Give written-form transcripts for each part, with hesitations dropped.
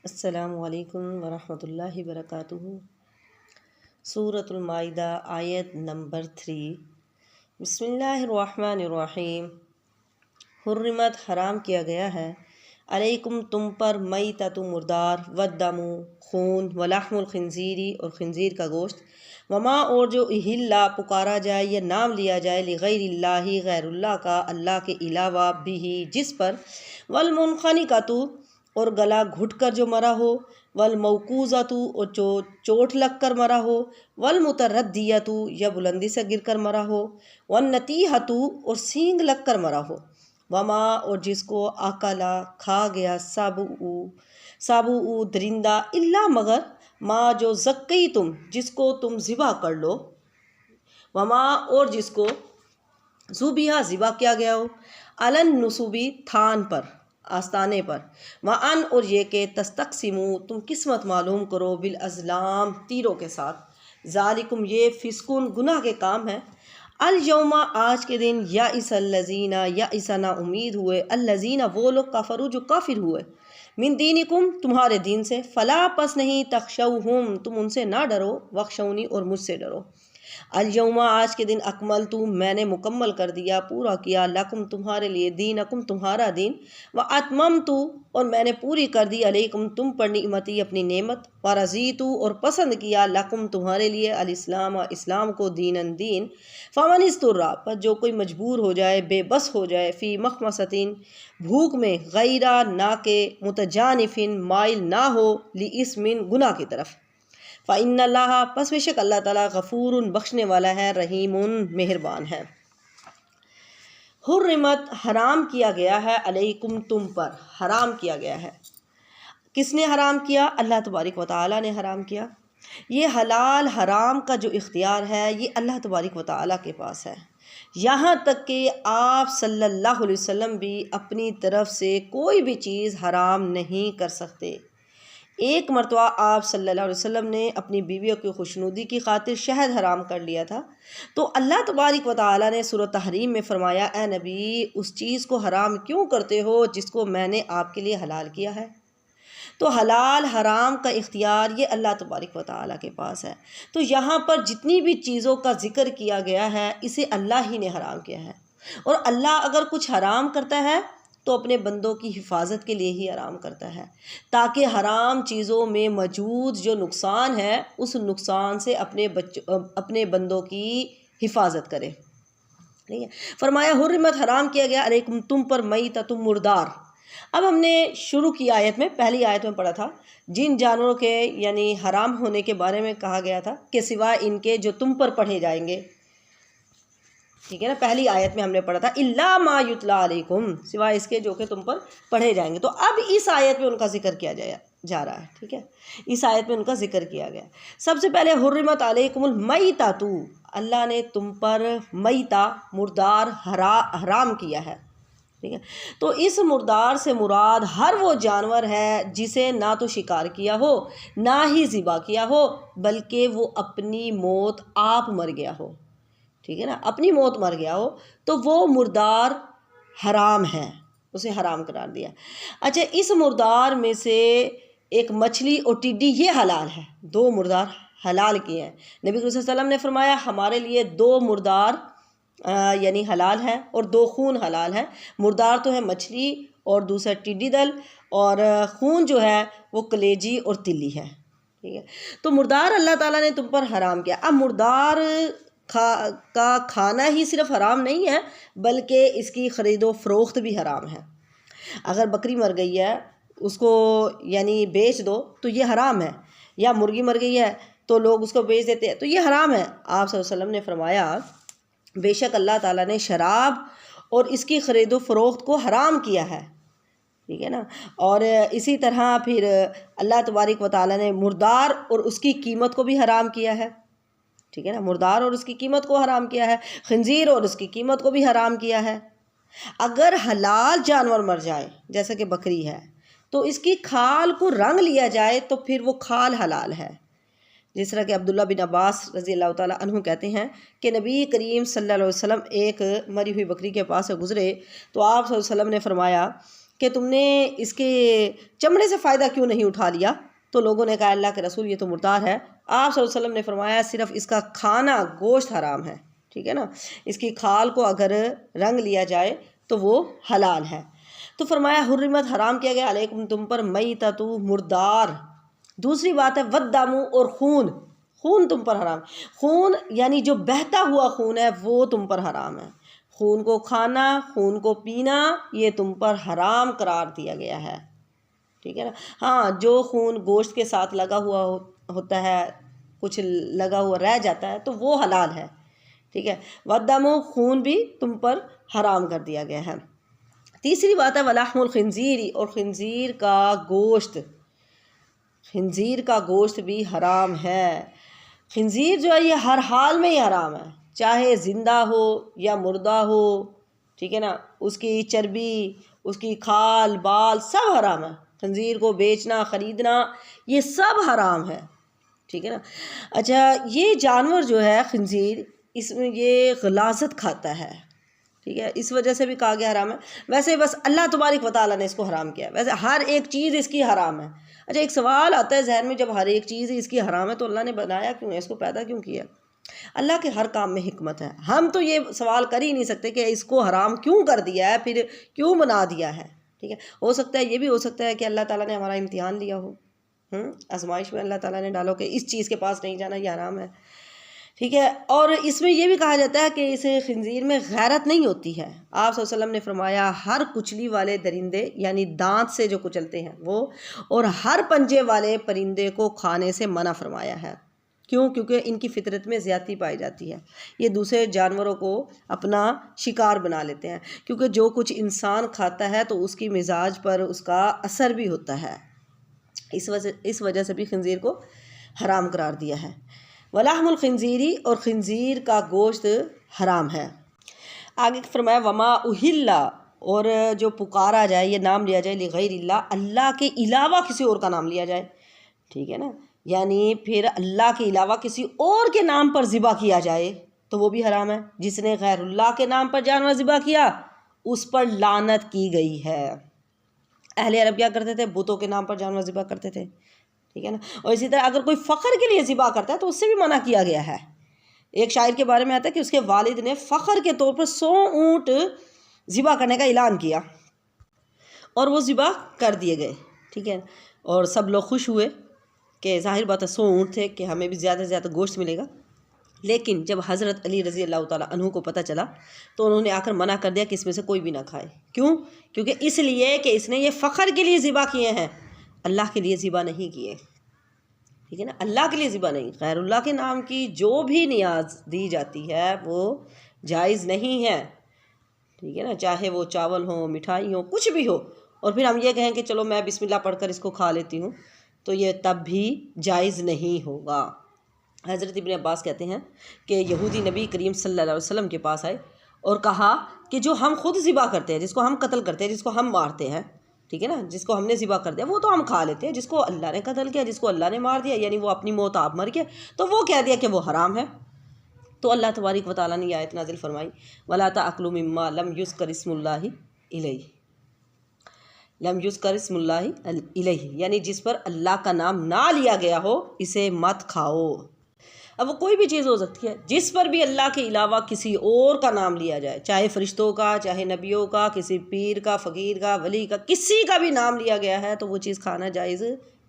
السلام علیکم ورحمۃ اللہ وبرکاتہ۔ سورۃ المائدہ آیت نمبر 3۔ بسم اللہ الرحمن الرحیم۔ حرمت حرام کیا گیا ہے، علیکم تم پر، میتۃ مردار، والدم خون، ولحم الخنزیری اور خنزیر کا گوشت، وما اور جو اہلا پکارا جائے یا نام لیا جائے، لغیر اللہ غیر اللہ کا، اللہ کے علاوہ، بھی جس پر، والمنخنقۃ اور گلا گھٹ کر جو مرا ہو، والموقوذۃ اور چوٹ لگ کر مرا ہو، والمتردیۃ یا بلندی سے گر کر مرا ہو، والنطیحۃ اور سینگ لگ کر مرا ہو، وما اور جس کو اکلا کھا گیا، سابو درندہ، الا مگر، ما جو زکی تم جس کو تم ذبح کر لو، وما اور جس کو ذبیحہ ذبح کیا گیا ہو، علن نصوبی تھان پر، آستانے پر، وَأَنْ اور یہ کہ تستقسموا تم قسمت معلوم کرو، بالازلام تیروں کے ساتھ، ذالکم یہ فسقن گناہ کے کام ہے، الیوم آج کے دن، یئس الذین یئس نا امید ہوئے، الذین وہ لوگ، کفروا جو کافر ہوئے، من دینکم تمہارے دین سے، فلا پس نہیں، تخشوہم تم ان سے نہ ڈرو، وخشونی اور مجھ سے ڈرو، الیوم آج کے دن، اکملت میں نے مکمل کر دیا، پورا کیا، لکم تمہارے لیے، دینکم تمہارا دین، واتممت اور میں نے پوری کر دی، علیکم تم پر، نعمتی اپنی نعمت، ورضیت اور پسند کیا، لکم تمہارے لیے، الاسلام اسلام کو، دین دین، فمن اضطر پر جو کوئی مجبور ہو جائے، بے بس ہو جائے، فی مخمصۃ بھوک میں، غیرہ نہ کہ، متجانف مائل نہ ہو، لاسم گناہ کی طرف، فإن اللہ پس بے شک اللہ تعالیٰ، غفور بخشنے والا ہے، رحیم مہربان ہے۔ حرمت حرام کیا گیا ہے، علیکم تم پر حرام کیا گیا ہے، کس نے حرام کیا؟ اللہ تبارک و تعالیٰ نے حرام کیا۔ یہ حلال حرام کا جو اختیار ہے یہ اللہ تبارک و تعالیٰ کے پاس ہے، یہاں تک کہ آپ صلی اللہ علیہ وسلم بھی اپنی طرف سے کوئی بھی چیز حرام نہیں کر سکتے۔ ایک مرتبہ آپ صلی اللہ علیہ وسلم نے اپنی بیویوں کی خوشنودی کی خاطر شہد حرام کر لیا تھا، تو اللہ تبارک و تعالیٰ نے سورۃ تحریم میں فرمایا، اے نبی اس چیز کو حرام کیوں کرتے ہو جس کو میں نے آپ کے لیے حلال کیا ہے؟ تو حلال حرام کا اختیار یہ اللہ تبارک و تعالیٰ کے پاس ہے۔ تو یہاں پر جتنی بھی چیزوں کا ذکر کیا گیا ہے اسے اللہ ہی نے حرام کیا ہے، اور اللہ اگر کچھ حرام کرتا ہے تو اپنے بندوں کی حفاظت کے لیے ہی حرام کرتا ہے، تاکہ حرام چیزوں میں موجود جو نقصان ہے اس نقصان سے اپنے بندوں کی حفاظت کرے۔ ٹھیک ہے، فرمایا حرمت حرام کیا گیا، علیکم تم پر، میتۃ مردار۔ اب ہم نے شروع کی آیت میں، پہلی آیت میں پڑھا تھا جن جانوروں کے یعنی حرام ہونے کے بارے میں کہا گیا تھا کہ سوائے ان کے جو تم پر پڑھے جائیں گے، ٹھیک ہے نا، پہلی آیت میں ہم نے پڑھا تھا الا ما یتلا علیکم، سوائے اس کے جو کہ تم پر پڑھے جائیں گے۔ تو اب اس آیت میں ان کا ذکر کیا جا رہا ہے، ٹھیک ہے، اس آیت میں ان کا ذکر کیا گیا۔ سب سے پہلے حرمت علیکم المیتۃ، اللہ نے تم پر میتہ مردار حرام کیا ہے، ٹھیک ہے۔ تو اس مردار سے مراد ہر وہ جانور ہے جسے نہ تو شکار کیا ہو نہ ہی ذبح کیا ہو، بلکہ وہ اپنی موت آپ مر گیا ہو، ٹھیک ہے نا، اپنی موت مر گیا ہو تو وہ مردار حرام ہے، اسے حرام قرار دیا۔ اچھا، اس مردار میں سے ایک مچھلی اور ٹڈی یہ حلال ہے، دو مردار حلال کیے ہیں۔ نبی صلی اللہ علیہ وسلم نے فرمایا ہمارے لیے دو مردار یعنی حلال ہے اور دو خون حلال ہے۔ مردار تو ہے مچھلی اور دوسرا ٹڈی دل، اور خون جو ہے وہ کلیجی اور تلی ہے، ٹھیک ہے۔ تو مردار اللہ تعالیٰ نے تم پر حرام کیا۔ اب مردار کا کھانا ہی صرف حرام نہیں ہے بلکہ اس کی خرید و فروخت بھی حرام ہے۔ اگر بکری مر گئی ہے اس کو یعنی بیچ دو تو یہ حرام ہے، یا مرغی مر گئی ہے تو لوگ اس کو بیچ دیتے ہیں تو یہ حرام ہے۔ آپ صلی اللہ علیہ وسلم نے فرمایا بے شک اللہ تعالیٰ نے شراب اور اس کی خرید و فروخت کو حرام کیا ہے، ٹھیک ہے نا، اور اسی طرح پھر اللہ تبارک و تعالیٰ نے مردار اور اس کی قیمت کو بھی حرام کیا ہے، ٹھیک ہے نا، مردار اور اس کی قیمت کو حرام کیا ہے، خنزیر اور اس کی قیمت کو بھی حرام کیا ہے۔ اگر حلال جانور مر جائے جیسے کہ بکری ہے تو اس کی کھال کو رنگ لیا جائے تو پھر وہ کھال حلال ہے، جس طرح کہ عبداللہ بن عباس رضی اللہ تعالیٰ عنہ کہتے ہیں کہ نبی کریم صلی اللہ علیہ وسلم ایک مری ہوئی بکری کے پاس سے گزرے تو آپ صلی اللہ علیہ وسلم نے فرمایا کہ تم نے اس کے چمڑے سے فائدہ کیوں نہیں اٹھا لیا؟ تو لوگوں نے کہا اللہ کے رسول یہ تو مردار ہے۔ آپ صلی اللہ علیہ وسلم نے فرمایا صرف اس کا کھانا گوشت حرام ہے، ٹھیک ہے نا، اس کی کھال کو اگر رنگ لیا جائے تو وہ حلال ہے۔ تو فرمایا حرمت حرام کیا گیا علیکم تم پر میتۃ مردار۔ دوسری بات ہے ودم اور خون، خون تم پر حرام، خون یعنی جو بہتا ہوا خون ہے وہ تم پر حرام ہے، خون کو کھانا، خون کو پینا یہ تم پر حرام قرار دیا گیا ہے، ٹھیک ہے نا۔ ہاں جو خون گوشت کے ساتھ لگا ہوا ہوتا ہے، کچھ لگا ہوا رہ جاتا ہے تو وہ حلال ہے، ٹھیک ہے۔ ودم خون بھی تم پر حرام کر دیا گیا ہے۔ تیسری بات ہے ولحم الخنزیر، اور خنزیر کا گوشت، خنزیر کا گوشت بھی حرام ہے۔ خنزیر جو ہے یہ ہر حال میں ہی حرام ہے، چاہے زندہ ہو یا مردہ ہو، ٹھیک ہے نا، اس کی چربی، اس کی کھال بال سب حرام ہے۔ خنزیر کو بیچنا خریدنا یہ سب حرام ہے، ٹھیک ہے نا۔ اچھا یہ جانور جو ہے خنزیر، اس میں یہ غلاظت کھاتا ہے، ٹھیک ہے، اس وجہ سے بھی کہا گیا حرام ہے۔ ویسے بس اللہ تبارک و تعالیٰ نے اس کو حرام کیا ہے، ویسے ہر ایک چیز اس کی حرام ہے۔ اچھا ایک سوال آتا ہے ذہن میں، جب ہر ایک چیز اس کی حرام ہے تو اللہ نے بنایا کیوں ہے، اس کو پیدا کیوں کیا؟ اللہ کے ہر کام میں حکمت ہے۔ ہم تو یہ سوال کر ہی نہیں سکتے کہ اس کو حرام کیوں کر دیا ہے، پھر کیوں بنا دیا ہے، ٹھیک ہے۔ ہو سکتا ہے یہ بھی ہو سکتا ہے کہ اللہ تعالیٰ نے ہمارا امتحان لیا ہو، آزمائش میں اللہ تعالیٰ نے ڈالو کہ اس چیز کے پاس نہیں جانا، یہ حرام ہے، ٹھیک ہے۔ اور اس میں یہ بھی کہا جاتا ہے کہ اس خنزیر میں غیرت نہیں ہوتی ہے۔ آپ صلی اللہ علیہ وسلم نے فرمایا ہر کچلی والے درندے یعنی دانت سے جو کچلتے ہیں وہ، اور ہر پنجے والے پرندے کو کھانے سے منع فرمایا ہے۔ کیوں؟ کیونکہ ان کی فطرت میں زیادتی پائی جاتی ہے، یہ دوسرے جانوروں کو اپنا شکار بنا لیتے ہیں، کیونکہ جو کچھ انسان کھاتا ہے تو اس کی مزاج پر اس کا اثر بھی ہوتا ہے، اس وجہ سے بھی خنزیر کو حرام قرار دیا ہے۔ ولحم الخنزیری، اور خنزیر کا گوشت حرام ہے۔ آگے فرمایا وما اہل، اور جو پکارا جائے، یہ نام لیا جائے لغیر اللہ، اللہ کے علاوہ کسی اور کا نام لیا جائے، ٹھیک ہے نا، یعنی پھر اللہ کے علاوہ کسی اور کے نام پر ذبح کیا جائے تو وہ بھی حرام ہے۔ جس نے غیر اللہ کے نام پر جانور ذبح کیا اس پر لعنت کی گئی ہے۔ اہل عرب کیا کرتے تھے؟ بتوں کے نام پر جانور ذبح کرتے تھے، ٹھیک ہے نا۔ اور اسی طرح اگر کوئی فخر کے لیے ذبح کرتا ہے تو اس سے بھی منع کیا گیا ہے۔ ایک شاعر کے بارے میں آتا ہے کہ اس کے والد نے فخر کے طور پر 100 اونٹ ذبح کرنے کا اعلان کیا اور وہ ذبح کر دیے گئے، ٹھیک ہے، اور سب لوگ خوش ہوئے کہ ظاہر بات ہے 100 اونٹ تھے کہ ہمیں بھی زیادہ سے زیادہ گوشت ملے گا۔ لیکن جب حضرت علی رضی اللہ تعالیٰ عنہ کو پتہ چلا تو انہوں نے آ کر منع کر دیا کہ اس میں سے کوئی بھی نہ کھائے۔ کیوں؟ کیونکہ اس لیے کہ اس نے یہ فخر کے لیے ذبح کیے ہیں، اللہ کے لیے ذبح نہیں کیے، ٹھیک ہے نا، اللہ کے لیے ذبح نہیں۔ غیر اللہ کے نام کی جو بھی نیاز دی جاتی ہے وہ جائز نہیں ہے، ٹھیک ہے نا، چاہے وہ چاول ہو، مٹھائی ہو، کچھ بھی ہو، اور پھر ہم یہ کہیں کہ چلو میں بسم اللہ پڑھ کر اس کو کھا لیتی ہوں تو یہ تب بھی جائز نہیں ہوگا۔ حضرت ابن عباس کہتے ہیں کہ یہودی نبی کریم صلی اللہ علیہ وسلم کے پاس آئے اور کہا کہ جو ہم خود ذبح کرتے ہیں، جس کو ہم قتل کرتے ہیں، جس کو ہم مارتے ہیں، ٹھیک ہے نا، جس کو ہم نے ذبح کر دیا وہ تو ہم کھا لیتے ہیں، جس کو اللہ نے قتل کیا، جس کو اللہ نے مار دیا، یعنی وہ اپنی موت آپ مر گئے، تو وہ کہہ دیا کہ وہ حرام ہے۔ تو اللہ تبارک و تعالیٰ نے یہ آیت نازل فرمائی وَلَا تَأْكُلُوا مِمَّا لَمْ يُذْكَرِ اسْمُ اللَّهِ إِلَيْهِ، لم يذکر اسم اللہ علیہ، یعنی جس پر اللہ کا نام نہ لیا گیا ہو اسے مت کھاؤ۔ اب وہ کوئی بھی چیز ہو سکتی ہے جس پر بھی اللہ کے علاوہ کسی اور کا نام لیا جائے، چاہے فرشتوں کا، چاہے نبیوں کا، کسی پیر کا، فقیر کا، ولی کا، کسی کا بھی نام لیا گیا ہے تو وہ چیز کھانا جائز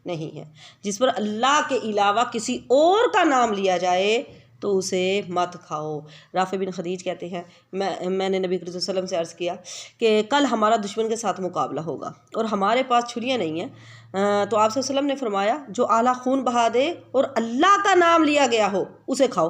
نہیں ہے۔ جس پر اللہ کے علاوہ کسی اور کا نام لیا جائے تو اسے مت کھاؤ۔ رافع بن خدیج کہتے ہیں میں نے نبی کریم صلی اللہ علیہ وسلم سے عرض کیا کہ کل ہمارا دشمن کے ساتھ مقابلہ ہوگا اور ہمارے پاس چھریاں نہیں ہیں، تو آپ صلی اللہ علیہ وسلم نے فرمایا جو اعلیٰ خون بہا دے اور اللہ کا نام لیا گیا ہو اسے کھاؤ۔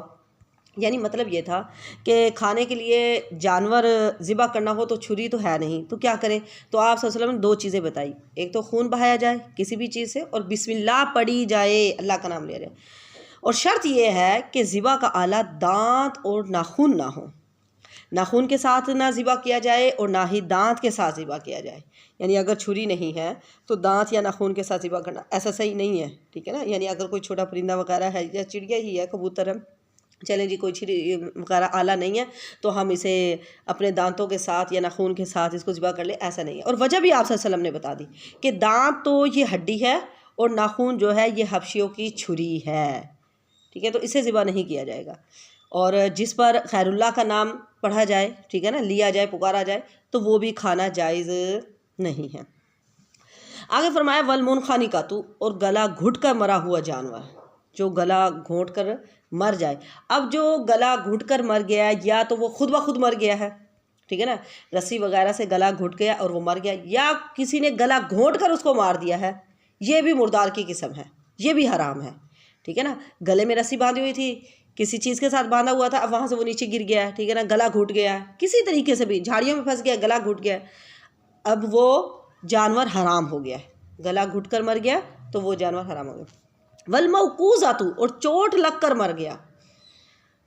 یعنی مطلب یہ تھا کہ کھانے کے لیے جانور ذبح کرنا ہو تو چھری تو ہے نہیں، تو کیا کریں؟ تو آپ صلی اللہ علیہ وسلم نے 2 چیزیں بتائی، ایک تو خون بہایا جائے کسی بھی چیز سے، اور بسم اللہ پڑھی جائے، اللہ کا نام لیا جائے، اور شرط یہ ہے کہ ذبح کا آلہ دانت اور ناخن نہ ہو، ناخن کے ساتھ نہ ذبح کیا جائے اور نہ ہی دانت کے ساتھ ذبح کیا جائے۔ یعنی اگر چھری نہیں ہے تو دانت یا ناخن کے ساتھ ذبح کرنا ایسا صحیح نہیں ہے، ٹھیک ہے نا۔ یعنی اگر کوئی چھوٹا پرندہ وغیرہ ہے یا چڑیا ہی ہے، کبوتر ہے، چلیں جی کوئی چھری وغیرہ آلہ نہیں ہے تو ہم اسے اپنے دانتوں کے ساتھ یا ناخون کے ساتھ اس کو ذبح کر لیں، ایسا نہیں ہے۔ اور وجہ بھی آپ صلی اللہ علیہ وسلم نے بتا دی کہ دانت تو یہ ہڈی ہے اور ناخون جو ہے یہ حبشیوں کی چھری ہے، ٹھیک ہے، تو اسے ذبح نہیں کیا جائے گا۔ اور جس پر خیر اللہ کا نام پڑھا جائے، ٹھیک ہے نا، لیا جائے، پکارا جائے، تو وہ بھی کھانا جائز نہیں ہے۔ آگے فرمایا والمنخنقۃ، اور گلا گھٹ کر مرا ہوا جانور، جو گلا گھونٹ کر مر جائے۔ اب جو گلا گھٹ کر مر گیا یا تو وہ خود بخود مر گیا ہے، ٹھیک ہے نا، رسی وغیرہ سے گلا گھٹ گیا اور وہ مر گیا، یا کسی نے گلا گھونٹ کر اس کو مار دیا ہے، یہ بھی مردار کی قسم ہے، یہ بھی حرام ہے، ٹھیک ہے نا۔ گلے میں رسی باندھی ہوئی تھی، کسی چیز کے ساتھ باندھا ہوا تھا، اب وہاں سے وہ نیچے گر گیا ہے، ٹھیک ہے نا، گلا گھٹ گیا ہے، کسی طریقے سے بھی جھاڑیوں میں پھنس گیا، گلا گھٹ گیا، اب وہ جانور حرام ہو گیا ہے، گلا گھٹ کر مر گیا تو وہ جانور حرام ہو گیا۔ والموقوذۃ، اور چوٹ لگ کر مر گیا،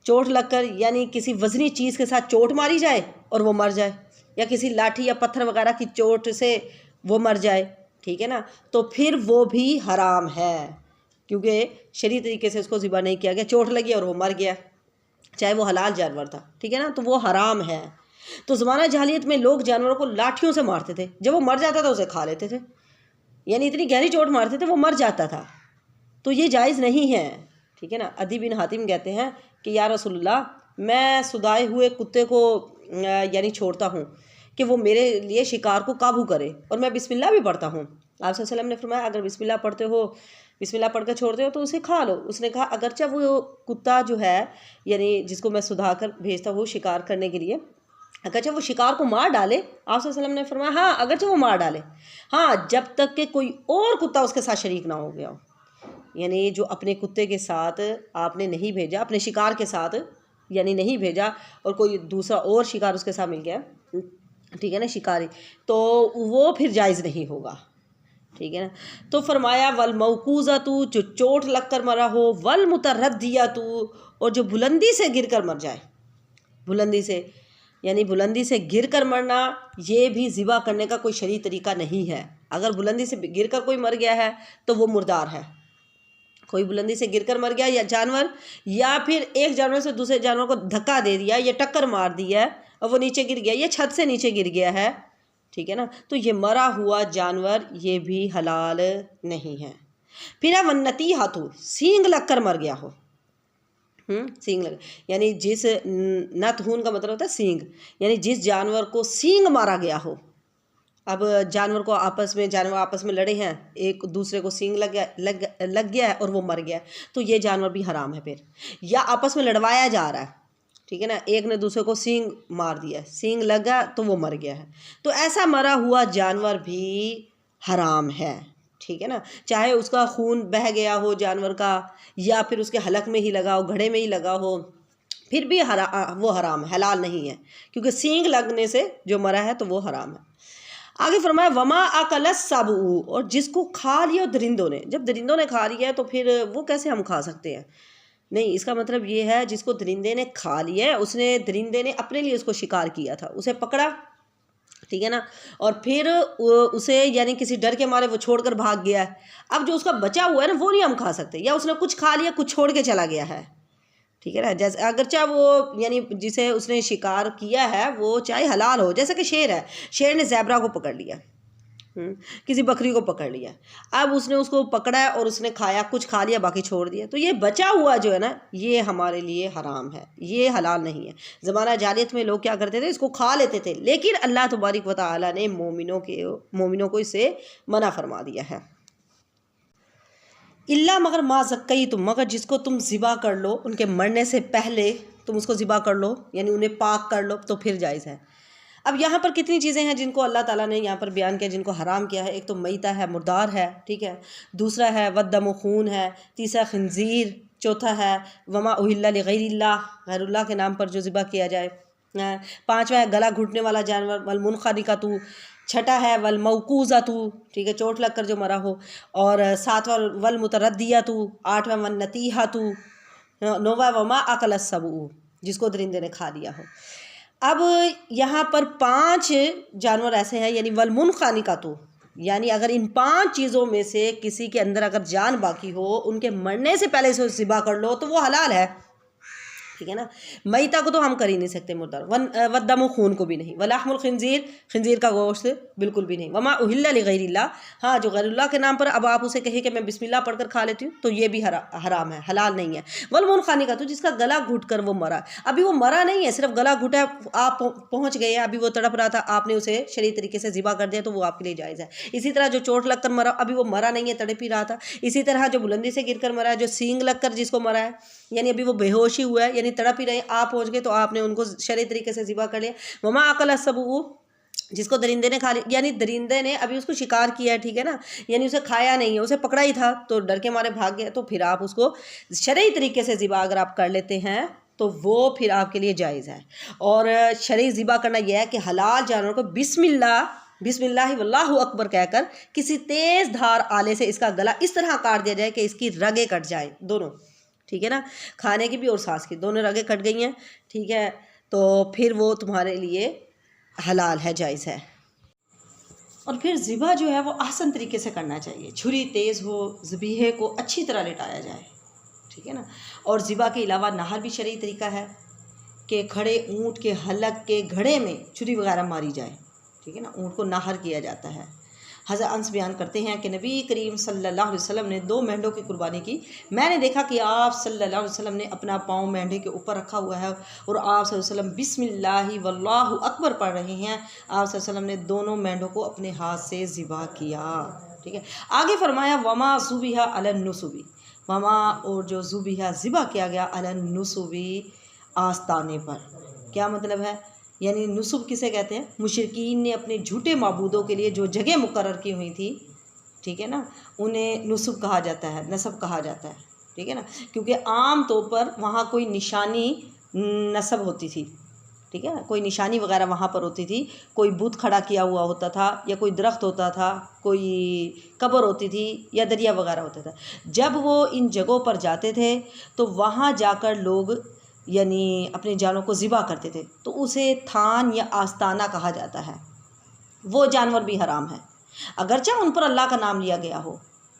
چوٹ لگ کر یعنی کسی وزنی چیز کے ساتھ چوٹ ماری جائے اور وہ مر جائے، یا کسی لاٹھی یا پتھر وغیرہ کی چوٹ سے وہ مر جائے، ٹھیک ہے نا، تو پھر وہ بھی حرام ہے، کیونکہ شرعی طریقے سے اس کو ذبح نہیں کیا گیا، چوٹ لگی اور وہ مر گیا، چاہے وہ حلال جانور تھا، ٹھیک ہے نا، تو وہ حرام ہے۔ تو زمانہ جاہلیت میں لوگ جانوروں کو لاٹھیوں سے مارتے تھے، جب وہ مر جاتا تھا اسے کھا لیتے تھے، یعنی اتنی گہری چوٹ مارتے تھے وہ مر جاتا تھا، تو یہ جائز نہیں ہے، ٹھیک ہے نا۔ عدی بن حاتم کہتے ہیں کہ یا رسول اللہ، میں سدائے ہوئے کتے کو یعنی چھوڑتا ہوں کہ وہ میرے لیے شکار کو قابو کرے، اور میں بسم اللہ بھی پڑھتا ہوں۔ آپ صلی اللہ علیہ وسلم نے فرمایا اگر بسم اللہ پڑھتے ہو، بسم اللہ پڑھ کر چھوڑتے ہو تو اسے کھا لو۔ اس نے کہا اگرچہ وہ کتا جو ہے یعنی جس کو میں سدھا کر بھیجتا ہوں شکار کرنے کے لیے، اگرچہ وہ شکار کو مار ڈالے، آپ صلی اللہ علیہ وسلم نے فرمایا ہاں اگرچہ وہ مار ڈالے، ہاں جب تک کہ کوئی اور کتا اس کے ساتھ شریک نہ ہو گیا ہو، یعنی جو اپنے کتے کے ساتھ آپ نے نہیں بھیجا، اپنے شکار کے ساتھ یعنی نہیں بھیجا، اور کوئی دوسرا اور شکار اس کے ساتھ مل گیا، ٹھیک ہے نا، شکاری، تو وہ پھر جائز نہیں ہوگا، ٹھیک ہے نا۔ تو فرمایا والموقوذۃ، جو چوٹ لگ کر مرا ہو، والمتردیۃ، اور جو بلندی سے گر کر مر جائے، بلندی سے یعنی بلندی سے گر کر مرنا، یہ بھی ذبح کرنے کا کوئی شرعی طریقہ نہیں ہے۔ اگر بلندی سے گر کر کوئی مر گیا ہے تو وہ مردار ہے، کوئی بلندی سے گر کر مر گیا یا جانور، یا پھر ایک جانور سے دوسرے جانور کو دھکا دے دیا یا ٹکر مار دی ہے اور وہ نیچے گر گیا، یا چھت سے نیچے گر گیا ہے، ٹھیک ہے نا، تو یہ مرا ہوا جانور یہ بھی حلال نہیں ہے۔ پھر ہے والنتیحۃ، سینگ لگ کر مر گیا ہو، سینگ لگ یعنی جس نتہون کا مطلب ہوتا ہے سینگ، یعنی جس جانور کو سینگ مارا گیا ہو۔ اب جانور آپس میں لڑے ہیں، ایک دوسرے کو سینگ لگ گیا ہے اور وہ مر گیا ہے، تو یہ جانور بھی حرام ہے۔ پھر یا آپس میں لڑوایا جا رہا ہے، ٹھیک ہے نا، ایک نے دوسرے کو سینگ مار دیا ہے، سینگ لگا تو وہ مر گیا ہے، تو ایسا مرا ہوا جانور بھی حرام ہے، ٹھیک ہے نا، چاہے اس کا خون بہہ گیا ہو جانور کا، یا پھر اس کے حلق میں ہی لگا ہو، گھڑے میں ہی لگا ہو، پھر بھی وہ حرام ہے، حلال نہیں ہے، کیونکہ سینگ لگنے سے جو مرا ہے تو وہ حرام ہے۔ آگے فرمایا وما اکل السبع، اور جس کو کھا لیا درندوں نے، جب درندوں نے کھا لیا ہے تو پھر وہ کیسے ہم کھا سکتے ہیں؟ نہیں، اس کا مطلب یہ ہے جس کو درندے نے کھا لیا ہے، درندے نے اپنے لیے اس کو شکار کیا تھا، اسے پکڑا، ٹھیک ہے نا، اور پھر اسے یعنی کسی ڈر کے مارے وہ چھوڑ کر بھاگ گیا ہے، اب جو اس کا بچا ہوا ہے نا وہ نہیں ہم کھا سکتے، یا اس نے کچھ کھا لیا کچھ چھوڑ کے چلا گیا ہے، ٹھیک ہے نا، جیسے اگرچہ وہ یعنی جسے اس نے شکار کیا ہے وہ چاہے حلال ہو، جیسا کہ شیر ہے، شیر نے زیبرا کو پکڑ لیا، کسی بکری کو پکڑ لیا، اب اس نے اس کو پکڑا ہے اور اس نے کھایا، کچھ کھا لیا باقی چھوڑ دیا، تو یہ بچا ہوا جو ہے نا یہ ہمارے لیے حرام ہے، یہ حلال نہیں ہے۔ زمانہ جاہلیت میں لوگ کیا کرتے تھے، اس کو کھا لیتے تھے، لیکن اللہ تبارک و تعالیٰ نے مومنوں کو اس سے منع فرما دیا ہے۔ اللہ مگر ما زکیتم، مگر جس کو تم ذبح کر لو، ان کے مرنے سے پہلے تم اس کو ذبح کر لو، یعنی انہیں پاک کر لو تو پھر جائز ہے۔ اب یہاں پر کتنی چیزیں ہیں جن کو اللہ تعالیٰ نے یہاں پر بیان کیا، جن کو حرام کیا ہے۔ ایک تو میتہ ہے، مردار ہے، ٹھیک ہے، دوسرا ہے والدم، خون ہے، تیسرا خنزیر، چوتھا ہے وما اہل لغیر اللہ، غیر اللہ کے نام پر جو ذبح کیا جائے، پانچواں ہے گلا گھٹنے والا جانور، والمنخنقۃ، چھٹا ہے والموقوذۃ، ٹھیک ہے، چوٹ لگ کر جو مرا ہو، اور ساتواں والمتردیۃ، آٹھواں والنتیحۃ، نواں وما اکل السبع، جس کو درندے نے کھا لیا ہو۔ اب یہاں پر 5 جانور ایسے ہیں، یعنی والمنخنقۃ، یعنی اگر ان 5 چیزوں میں سے کسی کے اندر اگر جان باقی ہو، ان کے مرنے سے پہلے اسے ذبح کر لو تو وہ حلال ہے، ٹھیک ہے نا. میتا کو تو ہم کر ہی نہیں سکتے مردار، ودم خون کو بھی نہیں، ولحم الخنزیر خنزیر کا گوشت بالکل بھی نہیں، وما اہل لغیر اللہ. ہاں جو غیر اللہ کے نام پر اب آپ اسے کہیں کہ میں بسم اللہ پڑھ کر کھا لیتی ہوں تو یہ بھی حرام ہے، حلال نہیں ہے. والمنخنقہ تو جس کا گلا گھٹ کر وہ مرا، ابھی وہ مرا نہیں ہے، صرف گلا گھٹا، آپ پہنچ گئے ہیں، ابھی وہ تڑپ رہا تھا، آپ نے اسے شرعی طریقے سے ذبح کر دیا تو وہ آپ کے لیے جائز ہے. اسی طرح جو چوٹ لگ کر مرا، ابھی وہ مرا نہیں ہے، تڑپ ہی رہا تھا. اسی طرح جو بلندی سے گر کر مرا ہے، جو سینگ لگ کر جس کو مرا ہے، یعنی ابھی وہ بے ہوشی ہوا ہے، یعنی تڑپ ہی رہے، آپ پہنچ گئے تو آپ نے ان کو شرعی طریقے سے ذبح کر لیا. وما اکل السبع، جس کو درندے نے کھا لیا، یعنی درندے نے ابھی اس کو شکار کیا ہے، ٹھیک ہے نا، یعنی اسے کھایا نہیں ہے، اسے پکڑا ہی تھا تو ڈر کے مارے بھاگ گیا، تو پھر آپ اس کو شرعی طریقے سے ذبح اگر آپ کر لیتے ہیں تو وہ پھر آپ کے لیے جائز ہے. اور شرعی ذبح کرنا یہ ہے کہ حلال جانور کو بسم اللہ واللہ اکبر کہہ کر کسی تیز دھار آلے سے اس کا گلا اس طرح کاٹ دیا جائے کہ اس کی رگیں کٹ جائیں دونوں، ٹھیک ہے نا، کھانے کی بھی اور سانس کی، دونوں رگیں کٹ گئی ہیں، ٹھیک ہے، تو پھر وہ تمہارے لیے حلال ہے، جائز ہے. اور پھر ذبح جو ہے وہ احسن طریقے سے کرنا چاہیے، چھری تیز ہو، ذبیحے کو اچھی طرح لٹایا جائے، ٹھیک ہے نا. اور ذبح کے علاوہ نہر بھی شرعی طریقہ ہے کہ کھڑے اونٹ کے حلق کے گھڑے میں چھری وغیرہ ماری جائے، ٹھیک ہے نا، اونٹ کو نہر کیا جاتا ہے. حضرت انس بیان کرتے ہیں کہ نبی کریم صلی اللہ علیہ وسلم نے 2 مینڈوں کی قربانی کی. میں نے دیکھا کہ آپ صلی اللہ علیہ وسلم نے اپنا پاؤں مینڈے کے اوپر رکھا ہوا ہے اور آپ صلی اللہ علیہ وسلم بسم اللہ واللہ اکبر پڑھ رہے ہیں. آپ صلی اللہ علیہ وسلم نے دونوں مینڈوں کو اپنے ہاتھ سے ذبح کیا، ٹھیک ہے. آگے فرمایا وما ذبح علی النصب، وما اور جو ذبح کیا گیا علی النصب آستانے پر. کیا مطلب ہے؟ یعنی نصب کسے کہتے ہیں؟ مشرکین نے اپنے جھوٹے معبودوں کے لیے جو جگہ مقرر کی ہوئی تھی، ٹھیک ہے نا، انہیں نصب کہا جاتا ہے، نصب کہا جاتا ہے، ٹھیک ہے نا، کیونکہ عام طور پر وہاں کوئی نشانی نصب ہوتی تھی، ٹھیک ہے نا، کوئی نشانی وغیرہ وہاں پر ہوتی تھی، کوئی بت کھڑا کیا ہوا ہوتا تھا، یا کوئی درخت ہوتا تھا، کوئی قبر ہوتی تھی، یا دریا وغیرہ ہوتا تھا. جب وہ ان جگہوں پر جاتے تھے تو وہاں جا کر لوگ یعنی اپنے جانوں کو ذبح کرتے تھے، تو اسے تھان یا آستانہ کہا جاتا ہے. وہ جانور بھی حرام ہے اگرچہ ان پر اللہ کا نام لیا گیا ہو،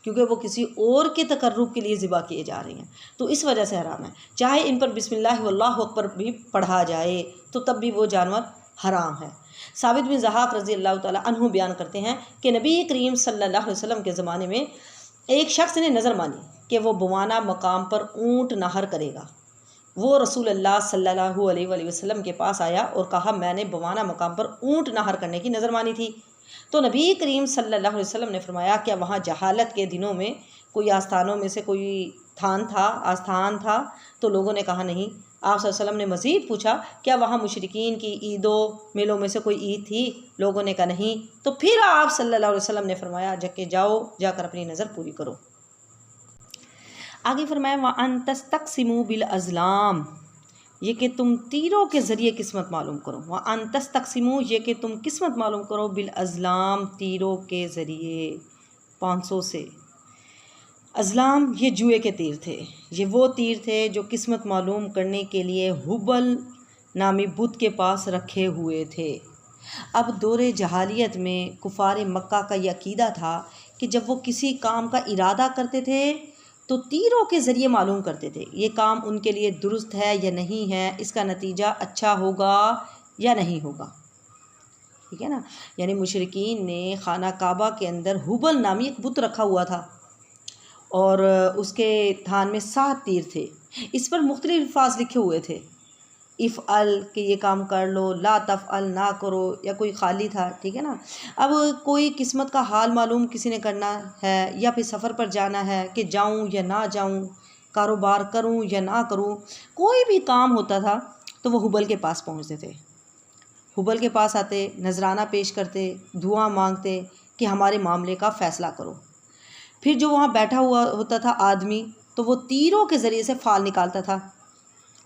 کیونکہ وہ کسی اور کے تقرب کے لیے ذبح کیے جا رہے ہیں، تو اس وجہ سے حرام ہے. چاہے ان پر بسم اللہ واللہ اکبر بھی پڑھا جائے تو تب بھی وہ جانور حرام ہے. ثابت بن ضحاک رضی اللہ تعالیٰ عنہ بیان کرتے ہیں کہ نبی کریم صلی اللہ علیہ وسلم کے زمانے میں ایک شخص نے نظر مانی کہ وہ بوانا مقام پر اونٹ نہر کرے گا. وہ رسول اللہ صلی اللہ علیہ وآلہ وسلم کے پاس آیا اور کہا میں نے بوانا مقام پر اونٹ نہر کرنے کی نظر مانی تھی. تو نبی کریم صلی اللہ علیہ وسلم نے فرمایا کیا وہاں جہالت کے دنوں میں کوئی آستانوں میں سے کوئی آستان تھا؟ تو لوگوں نے کہا نہیں. آپ صلی اللہ علیہ وسلم نے مزید پوچھا کیا وہاں مشرکین کی عیدوں میلوں میں سے کوئی عید تھی؟ لوگوں نے کہا نہیں. تو پھر آپ صلی اللہ علیہ وسلم نے فرمایا جاؤ جا کر اپنی نظر پوری کرو. آگے فرمایا وَأَن تَسْتَقْسِمُوا بِالْأَزْلَامِ، یہ کہ تم تیروں کے ذریعے قسمت معلوم کرو. وَأَن تَسْتَقْسِمُوا، یہ کہ تم قسمت معلوم کرو، بِالْأَزْلَامِ، تیروں کے ذریعے، 500 سے. ازلام یہ جوئے کے تیر تھے، یہ وہ تیر تھے جو قسمت معلوم کرنے کے لیے حبل نامی بت کے پاس رکھے ہوئے تھے. اب دور جہالیت میں کفار مکہ کا یہ عقیدہ تھا کہ جب وہ کسی کام کا ارادہ کرتے تھے تو تیروں کے ذریعے معلوم کرتے تھے یہ کام ان کے لیے درست ہے یا نہیں ہے، اس کا نتیجہ اچھا ہوگا یا نہیں ہوگا، ٹھیک ہے نا. یعنی مشرکین نے خانہ کعبہ کے اندر حبل نامی ایک بت رکھا ہوا تھا اور اس کے تھان میں 7 تیر تھے. اس پر مختلف الفاظ لکھے ہوئے تھے، افعل کہ یہ کام کر لو، لا تفعل نہ کرو، یا کوئی خالی تھا، ٹھیک ہے نا. اب کوئی قسمت کا حال معلوم کسی نے کرنا ہے یا پھر سفر پر جانا ہے کہ جاؤں یا نہ جاؤں، کاروبار کروں یا نہ کروں، کوئی بھی کام ہوتا تھا تو وہ حبل کے پاس پہنچتے تھے. حبل کے پاس آتے، نذرانہ پیش کرتے، دعا مانگتے کہ ہمارے معاملے کا فیصلہ کرو. پھر جو وہاں بیٹھا ہوا ہوتا تھا آدمی تو وہ تیروں کے ذریعے سے فال نکالتا تھا.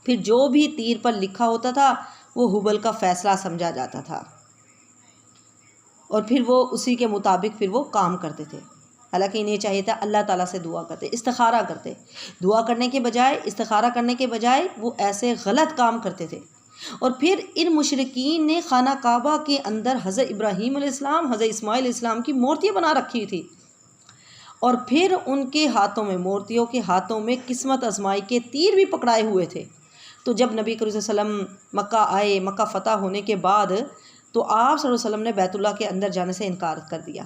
پھر جو بھی تیر پر لکھا ہوتا تھا وہ حبل کا فیصلہ سمجھا جاتا تھا اور پھر وہ اسی کے مطابق پھر وہ کام کرتے تھے. حالانکہ انہیں چاہیے تھا اللہ تعالیٰ سے دعا کرتے، استخارہ کرتے، دعا کرنے کے بجائے، استخارہ کرنے کے بجائے وہ ایسے غلط کام کرتے تھے. اور پھر ان مشرکین نے خانہ کعبہ کے اندر حضرت ابراہیم علیہ السلام، حضرت اسماعیل علیہ السلام کی مورتیاں بنا رکھی تھی اور پھر ان کے ہاتھوں میں، مورتیوں کے ہاتھوں میں قسمت آزمائی کے تیر بھی پکڑائے ہوئے تھے. تو جب نبی کریم صلی اللہ علیہ وسلم مکہ آئے، مکہ فتح ہونے کے بعد تو آپ صلی اللہ علیہ وسلم نے بیت اللہ کے اندر جانے سے انکار کر دیا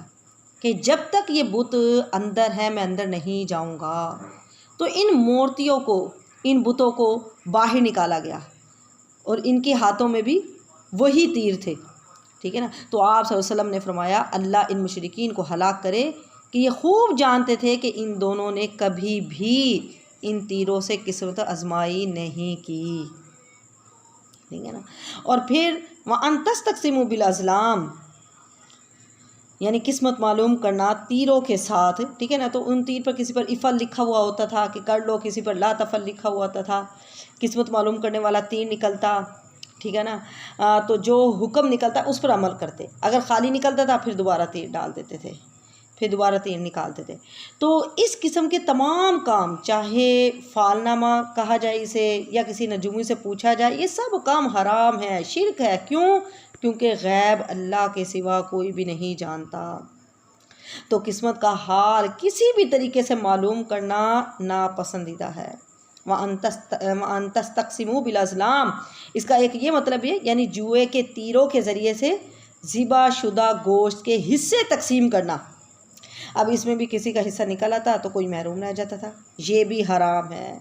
کہ جب تک یہ بت اندر ہے میں اندر نہیں جاؤں گا۔ تو ان مورتیوں کو، ان بتوں کو باہر نکالا گیا اور ان کے ہاتھوں میں بھی وہی تیر تھے، ٹھیک ہے نا۔ تو آپ صلی اللہ علیہ وسلم نے فرمایا اللہ ان مشرکین کو ہلاک کرے کہ یہ خوب جانتے تھے کہ ان دونوں نے کبھی بھی ان تیروں سے قسمت آزمائی نہیں کی، ٹھیک ہے نا۔ اور پھر وَأَن تَسْتَقْسِمُوا بِالْأَزْلَامِ، یعنی قسمت معلوم کرنا تیروں کے ساتھ، ٹھیک ہے نا۔ تو ان تیر پر کسی پر افل لکھا ہوا ہوتا تھا کہ کر لو، کسی پر لا تفل لکھا ہوا ہوتا تھا، قسمت معلوم کرنے والا تیر نکلتا، ٹھیک ہے نا۔ تو جو حکم نکلتا اس پر عمل کرتے، اگر خالی نکلتا تھا پھر دوبارہ تیر ڈال دیتے تھے، پھر دوبارہ تیر نکالتے تھے۔ تو اس قسم کے تمام کام، چاہے فالنامہ کہا جائے اسے یا کسی نجومی سے پوچھا جائے، یہ سب کام حرام ہے، شرک ہے۔ کیوں؟ کیونکہ غیب اللہ کے سوا کوئی بھی نہیں جانتا۔ تو قسمت کا حال کسی بھی طریقے سے معلوم کرنا ناپسندیدہ ہے۔ وَأَن تَسْتَقْسِمُوا بِالْأَزْلَامِ، اس کا ایک یہ مطلب ہے یعنی جوئے کے تیروں کے ذریعے سے ذبح شدہ گوشت کے حصے تقسیم کرنا۔ اب اس میں بھی کسی کا حصہ نکل آتا تو کوئی محروم رہ جاتا تھا، یہ بھی حرام ہے۔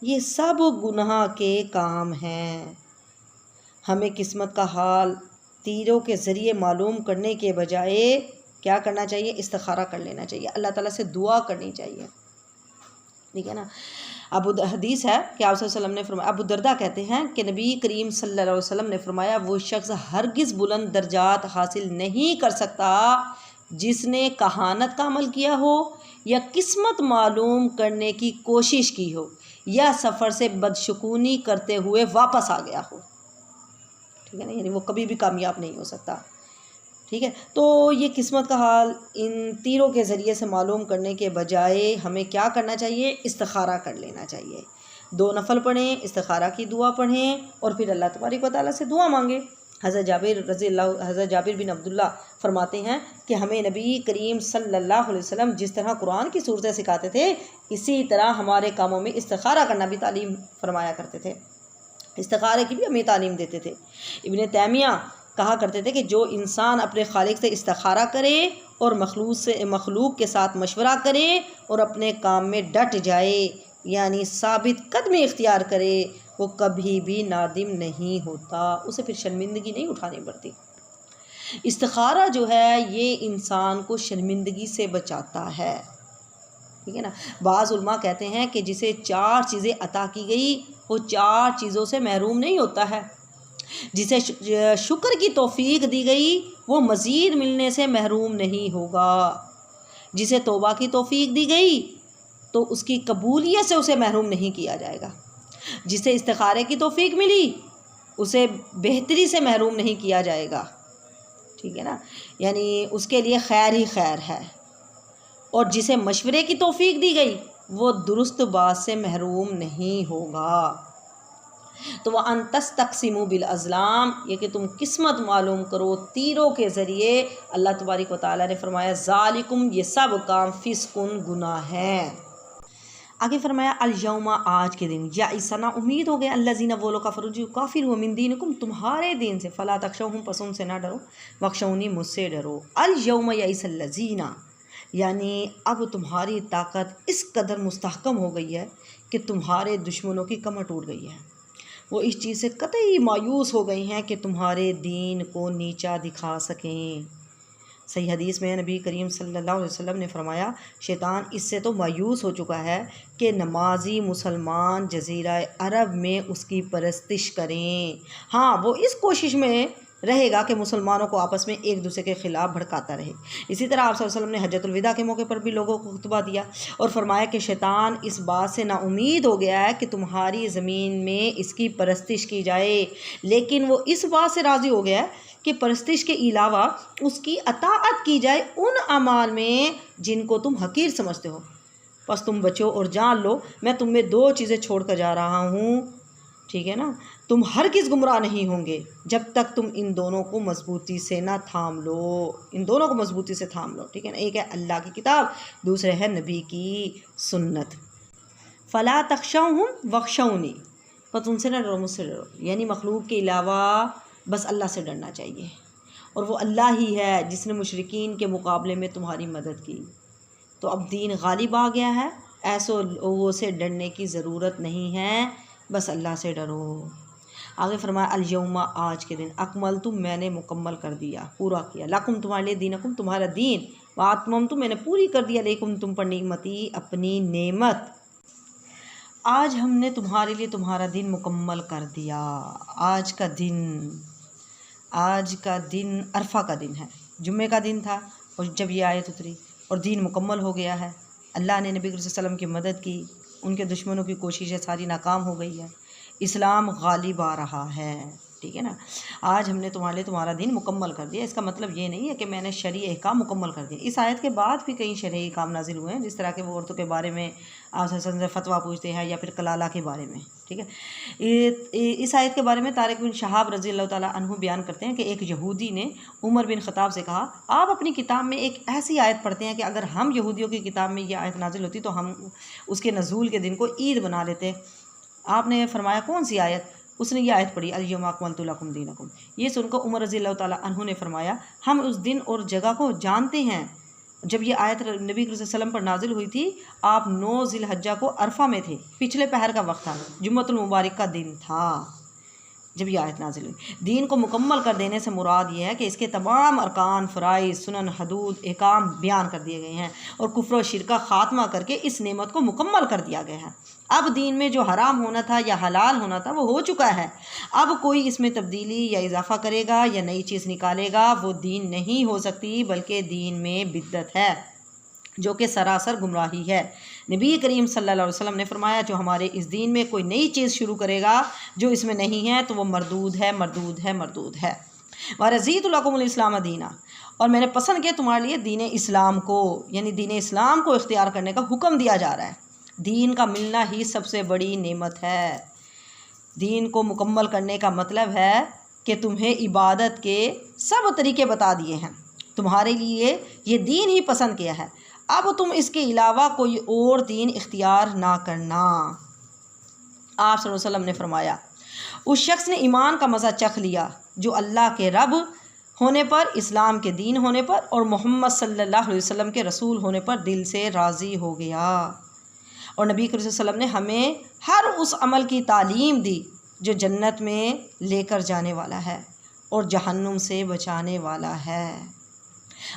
یہ سب گناہ کے کام ہیں۔ ہمیں قسمت کا حال تیروں کے ذریعے معلوم کرنے کے بجائے کیا کرنا چاہیے؟ استخارہ کر لینا چاہیے، اللہ تعالیٰ سے دعا کرنی چاہیے، ٹھیک ہے نا۔ حدیث ہے کہ آپ صلی اللہ علیہ وسلم نے فرمایا، ابو درداء کہتے ہیں کہ نبی کریم صلی اللہ علیہ وسلم نے فرمایا وہ شخص ہرگز بلند درجات حاصل نہیں کر سکتا جس نے کہانت کا عمل کیا ہو یا قسمت معلوم کرنے کی کوشش کی ہو یا سفر سے بدشگونی کرتے ہوئے واپس آ گیا ہو، ٹھیک ہے نا، یعنی وہ کبھی بھی کامیاب نہیں ہو سکتا، ٹھیک ہے۔ تو یہ قسمت کا حال ان تیروں کے ذریعے سے معلوم کرنے کے بجائے ہمیں کیا کرنا چاہیے؟ استخارہ کر لینا چاہیے، 2 نفل پڑھیں، استخارہ کی دعا پڑھیں اور پھر اللہ تبارک و تعالیٰ سے دعا مانگیں۔ حضرت جابر بن عبداللہ فرماتے ہیں کہ ہمیں نبی کریم صلی اللہ علیہ وسلم جس طرح قرآن کی صورتیں سکھاتے تھے اسی طرح ہمارے کاموں میں استخارہ کرنا بھی تعلیم فرمایا کرتے تھے، استخارے کی بھی ہمیں تعلیم دیتے تھے۔ ابن تیمیہ کہا کرتے تھے کہ جو انسان اپنے خالق سے استخارہ کرے اور مخلوق کے ساتھ مشورہ کرے اور اپنے کام میں ڈٹ جائے یعنی ثابت قدمی اختیار کرے وہ کبھی بھی نادم نہیں ہوتا، اسے پھر شرمندگی نہیں اٹھانی پڑتی۔ استخارہ جو ہے یہ انسان کو شرمندگی سے بچاتا ہے، ٹھیک ہے نا۔ بعض علماء کہتے ہیں کہ جسے 4 چیزیں عطا کی گئی وہ 4 چیزوں سے محروم نہیں ہوتا ہے، جسے شکر کی توفیق دی گئی وہ مزید ملنے سے محروم نہیں ہوگا، جسے توبہ کی توفیق دی گئی تو اس کی قبولیت سے اسے محروم نہیں کیا جائے گا، جسے استخارے کی توفیق ملی اسے بہتری سے محروم نہیں کیا جائے گا، ٹھیک ہے نا، یعنی اس کے لیے خیر ہی خیر ہے، اور جسے مشورے کی توفیق دی گئی وہ درست بات سے محروم نہیں ہوگا۔ تو وَأَن تَسْتَقْسِمُوا بِالْأَزْلَامِ، یہ کہ تم قسمت معلوم کرو تیروں کے ذریعے، اللہ تبارک و تعالیٰ نے فرمایا ذالکم، یہ سب کام فسقن گناہ ہیں۔ آگے فرمایا الیوم، آج کے دن، یئسنا، امید ہو گیا، الذین، وہ لوگ، کفروا، جو کافر ہوئے، من دینکم، تمہارے دین سے، فلا تخشوہم، پس ان سے نہ ڈرو، واخشونی، مجھ سے ڈرو۔ الیوم یئس الذین، یعنی اب تمہاری طاقت اس قدر مستحکم ہو گئی ہے کہ تمہارے دشمنوں کی کمر ٹوٹ گئی ہے، وہ اس چیز سے قطعی مایوس ہو گئی ہیں کہ تمہارے دین کو نیچا دکھا سکیں۔ صحیح حدیث میں نبی کریم صلی اللہ علیہ وسلم نے فرمایا شیطان اس سے تو مایوس ہو چکا ہے کہ نمازی مسلمان جزیرہ عرب میں اس کی پرستش کریں، ہاں وہ اس کوشش میں رہے گا کہ مسلمانوں کو آپس میں ایک دوسرے کے خلاف بھڑکاتا رہے۔ اسی طرح آپ صلی اللہ علیہ وسلم نے حجۃ الوداع کے موقع پر بھی لوگوں کو خطبہ دیا اور فرمایا کہ شیطان اس بات سے نا امید ہو گیا ہے کہ تمہاری زمین میں اس کی پرستش کی جائے، لیکن وہ اس بات سے راضی ہو گیا ہے کہ پرستش کے علاوہ اس کی اطاعت کی جائے ان اعمال میں جن کو تم حقیر سمجھتے ہو۔ بس تم بچو اور جان لو میں تم میں 2 چیزیں چھوڑ کر جا رہا ہوں، ٹھیک ہے نا، تم ہرگز گمراہ نہیں ہوں گے جب تک تم ان دونوں کو مضبوطی سے نہ تھام لو، ان دونوں کو مضبوطی سے تھام لو، ٹھیک ہے نا۔ ایک ہے اللہ کی کتاب، دوسرے ہے نبی کی سنت۔ فلا تخشوہم واخشونی، بس ان سے نہ ڈرو، مجھ سے ڈرو، یعنی مخلوق کے علاوہ بس اللہ سے ڈرنا چاہیے، اور وہ اللہ ہی ہے جس نے مشرکین کے مقابلے میں تمہاری مدد کی۔ تو اب دین غالب آ گیا ہے، ایسے لوگوں سے ڈرنے کی ضرورت نہیں ہے، بس اللہ سے ڈرو۔ آگے فرمایا الیوم، آج کے دن، اکملت، میں نے مکمل کر دیا، پورا کیا، لکم، تمہارے لیے، دینکم، تمہارا دین، واتممت، میں نے پوری کر دیا، علیکم، تم پر، نعمتی، اپنی نعمت۔ آج ہم نے تمہارے لیے تمہارا دین مکمل کر دیا۔ آج کا دن عرفہ کا دن ہے، جمعے کا دن تھا، اور جب یہ آیت اتری اور دین مکمل ہو گیا ہے، اللہ نے نبی صلی اللہ علیہ وسلم کی مدد کی، ان کے دشمنوں کی کوششیں ساری ناکام ہو گئی ہے، اسلام غالب آ رہا ہے، ٹھیک ہے نا۔ آج ہم نے تمہارے لیے تمہارا دین مکمل کر دیا، اس کا مطلب یہ نہیں ہے کہ میں نے شرعی احکام مکمل کر دیا۔ اس آیت کے بعد بھی کئی شرعی احکام نازل ہوئے ہیں، جس طرح کہ وہ عورتوں کے بارے میں آپ صلی اللہ علیہ وسلم سے فتویٰ پوچھتے ہیں، یا پھر کلالہ کے بارے میں، ٹھیک ہے۔ اس آیت کے بارے میں طارق بن شہاب رضی اللہ تعالیٰ عنہ بیان کرتے ہیں کہ ایک یہودی نے عمر بن خطاب سے کہا، آپ اپنی کتاب میں ایک ایسی آیت پڑھتے ہیں کہ اگر ہم یہودیوں کی کتاب میں یہ آیت نازل ہوتی تو ہم اس کے نزول کے دن کو عید بنا لیتے۔ آپ نے فرمایا کون سی آیت؟ اس نے یہ آیت پڑھی، الیوم اکملت لکم دینکم۔ یہ سن کر عمر رضی اللہ تعالیٰ عنہ نے فرمایا، ہم اس دن اور جگہ کو جانتے ہیں جب یہ آیت نبی صلی اللہ علیہ وسلم پر نازل ہوئی تھی۔ آپ 9 ذی الحجہ کو عرفہ میں تھے، پچھلے پہر کا وقت تھا، جمعۃ المبارک کا دن تھا جب یہ آیت نازل ہوئی۔ دین کو مکمل کر دینے سے مراد یہ ہے کہ اس کے تمام ارکان، فرائض، سنن، حدود، احکام بیان کر دیے گئے ہیں، اور کفر و شرک کا خاتمہ کر کے اس نعمت کو مکمل کر دیا گیا ہے۔ اب دین میں جو حرام ہونا تھا یا حلال ہونا تھا وہ ہو چکا ہے، اب کوئی اس میں تبدیلی یا اضافہ کرے گا یا نئی چیز نکالے گا، وہ دین نہیں ہو سکتی، بلکہ دین میں بدعت ہے جو کہ سراسر گمراہی ہے۔ نبی کریم صلی اللہ علیہ وسلم نے فرمایا، جو ہمارے اس دین میں کوئی نئی چیز شروع کرے گا جو اس میں نہیں ہے تو وہ مردود ہے، مردود ہے، مردود ہے۔ وَرَضِيتُ لَكُمُ الْإِسْلَامَ دِينًا، اور میں نے پسند کیا تمہارے لیے دین اسلام کو، یعنی دین اسلام کو اختیار کرنے کا حکم دیا جا رہا ہے۔ دین کا ملنا ہی سب سے بڑی نعمت ہے۔ دین کو مکمل کرنے کا مطلب ہے کہ تمہیں عبادت کے سب طریقے بتا دیے ہیں، تمہارے لیے یہ دین ہی پسند کیا ہے، اب تم اس کے علاوہ کوئی اور دین اختیار نہ کرنا۔ آپ صلی اللہ علیہ وسلم نے فرمایا، اس شخص نے ایمان کا مزہ چکھ لیا جو اللہ کے رب ہونے پر، اسلام کے دین ہونے پر، اور محمد صلی اللہ علیہ وسلم کے رسول ہونے پر دل سے راضی ہو گیا۔ اور نبی کریم صلی اللہ علیہ وسلم نے ہمیں ہر اس عمل کی تعلیم دی جو جنت میں لے کر جانے والا ہے اور جہنم سے بچانے والا ہے۔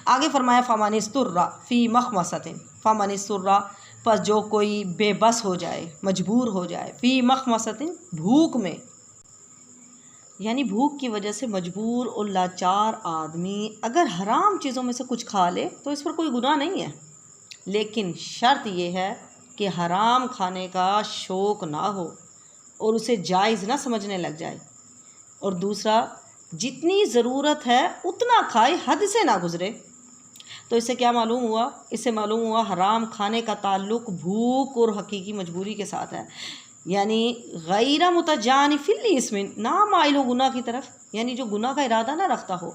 آگے فرمایا، فَمَنِ اسْتُرَّ فِي مَخْمَصَةٍ، فَمَنِ اسْتُرَّ، پس جو کوئی بے بس ہو جائے، مجبور ہو جائے، فی مخمصۃ، بھوک میں، یعنی بھوک کی وجہ سے مجبور اور لاچار آدمی اگر حرام چیزوں میں سے کچھ کھا لے تو اس پر کوئی گناہ نہیں ہے، لیکن شرط یہ ہے کہ حرام کھانے کا شوق نہ ہو اور اسے جائز نہ سمجھنے لگ جائے، اور دوسرا جتنی ضرورت ہے اتنا کھائے، حد سے نہ گزرے۔ تو اس سے کیا معلوم ہوا؟ اس سے معلوم ہوا حرام کھانے کا تعلق بھوک اور حقیقی مجبوری کے ساتھ ہے، یعنی غیر متجانف للإثم، نہ مائل ہو گناہ کی طرف، یعنی جو گناہ کا ارادہ نہ رکھتا ہو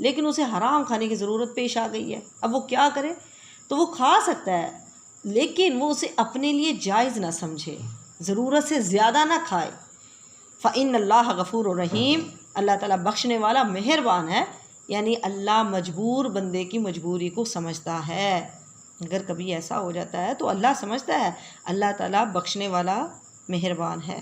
لیکن اسے حرام کھانے کی ضرورت پیش آ گئی ہے، اب وہ کیا کرے؟ تو وہ کھا سکتا ہے لیکن وہ اسے اپنے لیے جائز نہ سمجھے، ضرورت سے زیادہ نہ کھائے۔ فَإِنَّ اللَّهَ غَفُورٌ رَحِيمٌ، اللہ تعالیٰ بخشنے والا مہربان ہے، یعنی اللہ مجبور بندے کی مجبوری کو سمجھتا ہے۔ اگر کبھی ایسا ہو جاتا ہے تو اللہ سمجھتا ہے، اللہ تعالیٰ بخشنے والا مہربان ہے۔